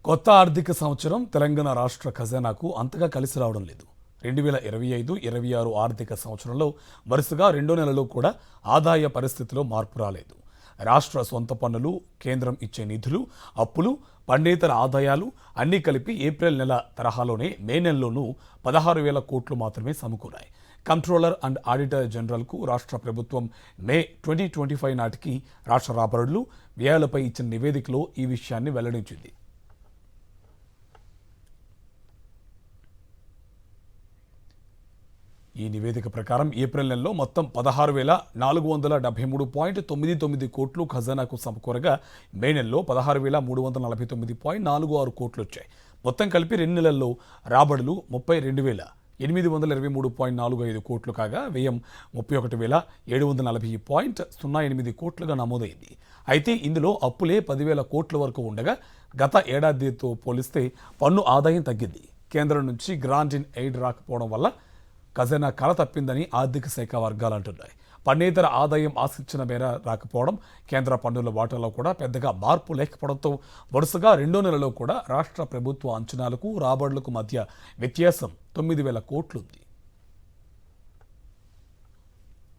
కొత్త ఆర్థిక సంవత్సరం తెలంగాణ రాష్ట్ర ఖజానాకు అంతగా కలిసి రావడం లేదు. 2025-26 ఆర్థిక సంవత్సరంలో వరుసగా రెండో నెలలో కూడా ఆదాయ పరిస్థితిలో మార్పు రాలేదు. రాష్ట్ర సొంత పన్నులు, కేంద్రం ఇచ్చే నిధులు, అప్పులు, పన్నేతర ఆదాయాలు అన్నీ కలిపి ఏప్రిల్ నెల తరహాలోనే మే నెలలోనూ 16,000 కోట్లు మాత్రమే సమకూరాయి. కంట్రోలర్ అండ్ ఆడిటర్ జనరల్కు రాష్ట్ర ప్రభుత్వం మే 2025 నాటికి రాష్ట్ర రాబడులు, వ్యయాలపై ఇచ్చిన నివేదికలో ఈ విషయాన్ని వెల్లడించింది. ఈ నివేదిక ప్రకారం ఏప్రిల్ నెలలో మొత్తం 16,473.99 కోట్లు ఖజానాకు సమకూరగా మే నెలలో 16,349.46 కోట్లు వచ్చాయి. మొత్తం కలిపి రెండు నెలల్లో రాబడులు 32,823.45 కోట్లు కాగా వ్యయం 31,740.08 కోట్లుగా నమోదైంది. అయితే ఇందులో అప్పులే 10,000 కోట్ల వరకు ఉండగా గత ఏడాదితో పోలిస్తే పన్ను ఆదాయం తగ్గింది. కేంద్రం నుంచి గ్రాంట్ ఇన్ ఎయిడ్ రాకపోవడం వల్ల ఖజానా కల తప్పిందని ఆర్థిక శాఖ వర్గాలు అంటున్నాయి. పన్నేతర ఆదాయం ఆశించిన మేర రాకపోవడం, కేంద్ర పన్నుల వాటాలో కూడా పెద్దగా మార్పు లేకపోవడంతో వరుసగా రెండో నెలలో కూడా రాష్ట్ర ప్రభుత్వ అంచనాలకు రాబడులకు మధ్య వ్యత్యాసం 9,000 కోట్లుంది.